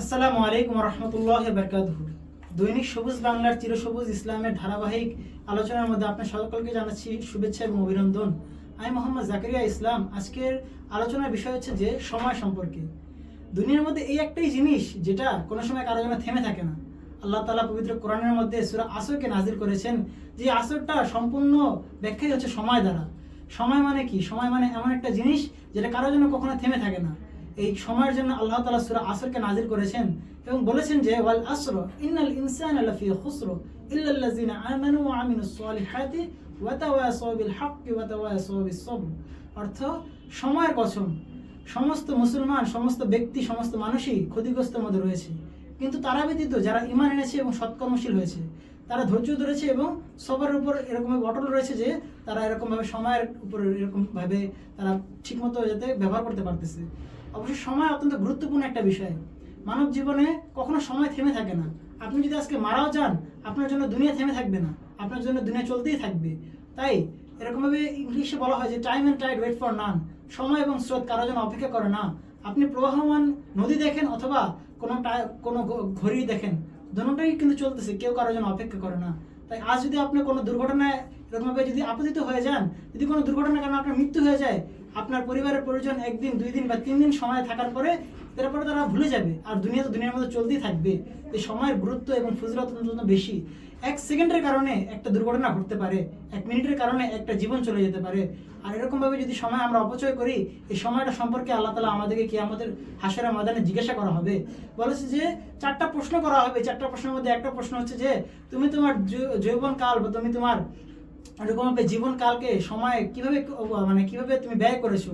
আসসালামু আলাইকুম রহমতুল্লাহ বারকাতুহু। দৈনিক সবুজ বাংলার চিরসবুজ ইসলামের ধারাবাহিক আলোচনার মধ্যে আপনার সকলকে জানাচ্ছি শুভেচ্ছা এবং অভিনন্দন। আমি মোহাম্মদ জাকারিয়া ইসলাম। আজকের আলোচনার বিষয় হচ্ছে যে সময় সম্পর্কে। দুনিয়ার মধ্যে এই একটাই জিনিস যেটা কোনো সময় কারোর জন্য থেমে থাকে না। আল্লাহ তাআলা পবিত্র কোরআনের মধ্যে সূরা আসরকে নাজিল করেছেন, যে আসরটা সম্পূর্ণ ব্যাখ্যাই হচ্ছে সময় দ্বারা। সময় মানে কি? সময় মানে এমন একটা জিনিস যেটা কারোর জন্য কখনো থেমে থাকে না। এই সময়ের জন্য আল্লাহ তাআলা সূরা আসরকে নাজিল করেছেন এবং বলেছেন যে ওয়াল আসর ইন্নাল ইনসানা লাফি খুসর ইল্লাল্লাযিনা আমানু ওয়া আমিলুস সলিহাতি ওয়া তাওয়াসাউ বিল হাক্কি ওয়া তাওয়াসাউ বিস সবর। অর্থ, সময়ের কসম, সমস্ত মুসলমান, সমস্ত ব্যক্তি, সমস্ত মানুষই ক্ষতিগ্রস্তের মধ্যে রয়েছে, কিন্তু তারা ব্যতীত যারা ঈমান এনেছে এবং সৎকর্মশীল হয়েছে, তারা ধৈর্য ধরেছে এবং সবরের উপর এরকমভাবে অটল রয়েছে যে তারা এরকমভাবে সময়ের উপর এরকমভাবে তারা ঠিকমতো যাতে ব্যবহার করতে পারতেছে। অবশ্যই সময় অত্যন্ত গুরুত্বপূর্ণ একটা বিষয়। মানব জীবনে কখনো সময় থেমে থাকে না। আপনি যদি আজকে মারাও যান, আপনার জন্য দুনিয়া থেমে থাকবে না, আপনার জন্য দুনিয়া চলতেই থাকবে। তাই এরকমভাবে ইংলিশে বলা হয় যে time and tide wait for none. সময় এবং স্রোত কারোর জন্য অপেক্ষা করে না। আপনি প্রবাহমান নদী দেখেন অথবা কোনো ঘড়ি দেখেন, দুটোটাই কিন্তু চলতেছে, কেউ কারোর জন্য অপেক্ষা করে না। তাই আজ যদি আপনি কোনো দুর্ঘটনায় এরকমভাবে যদি আপতিত হয়ে যান, যদি কোনো দুর্ঘটনার কারণে আপনার মৃত্যু হয়ে যায়, আপনার পরিবারের পরিজন একদিন, 2 দিন বা 3 দিন সময় থাকার পরে তারপরে তারা ভুলে যাবে, আর দুনিয়া তো দুনিয়ার মধ্যে চলতেই থাকবে। এই সময়ের গুরুত্ব এবং ফজিলত অত্যন্ত বেশি। 1 সেকেন্ডের কারণে একটা দুর্ঘটনা ঘটতে পারে, 1 মিনিটের কারণে একটা জীবন চলে যেতে পারে। আর এরকমভাবে যদি সময় আমরা অপচয় করি, এই সময়টা সম্পর্কে আল্লাহ তাআলা আমাদেরকে কিয়ামতের হাশরের ময়দানে জিজ্ঞাসা করা হবে। বলেছে যে 4টা প্রশ্ন করা হবে। 4টা প্রশ্নের মধ্যে একটা প্রশ্ন হচ্ছে যে তুমি তোমার যৌবনকাল বা তুমি তোমার এরকমভাবে জীবনকালকে সময় কিভাবে তুমি ব্যয় করেছো।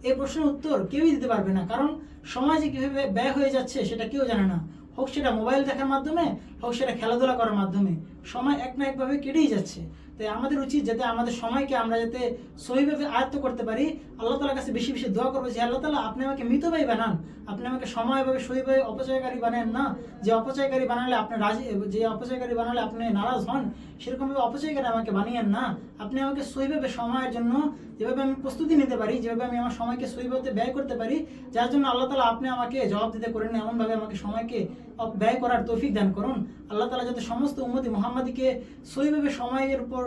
এই প্রশ্নের উত্তর কেউই দিতে পারবে না, কারণ সময় যে কিভাবে ব্যয় হয়ে যাচ্ছে সেটা কেউ জানে না। হোক সেটা মোবাইল দেখার মাধ্যমে, হোক সেটা খেলাধুলা করার মাধ্যমে, সময় এক না একভাবে কেটেই যাচ্ছে। তাই আমাদের উচিত যাতে আমাদের সময়কে আমরা যাতে সহিভাবে আয়ত্ত করতে পারি। আল্লাহ তাআলার কাছে বেশি বেশি দোয়া করবো যে আল্লাহ তাআলা আপনি আমাকে মিতব্যয়ী বানান, আপনি আমাকে সময়ভাবে সহিভাবে অপচয়কারী বানান না। যে অপচয়কারী বানালে আপনি রাজি, যে অপচয়কারী বানালে আপনি নারাজ হন, সেরকমভাবে অপচয়কারী আমাকে বানিয়েন না। আপনি আমাকে সহিভাবে সময়ের জন্য যেভাবে আমি প্রস্তুতি নিতে পারি, যেভাবে আমি আমার সময়কে সহিভাবে ব্যয় করতে পারি, যার জন্য আল্লাহ তাআলা আপনি আমাকে জবাব দিতে করেন, এমনভাবে আমাকে সময়কে ব্যয় করার তৌফিক দান করুন। আল্লাহ তাআলা যাতে সমস্ত উম্মতি মুহাম্মাদিকে সহিভাবে সময়ের উপর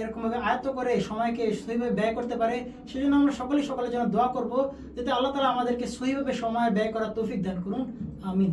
এরকমভাবে আয়ত্ত করে সময়কে সহিভাবে ব্যয় করতে পারে, সেজন্য আমরা সকলের জন্য দোয়া করব যাতে আল্লাহ তাআলা আমাদেরকে সহিভাবে সময় ব্যয় করার তৌফিক দান করুন। আমিন।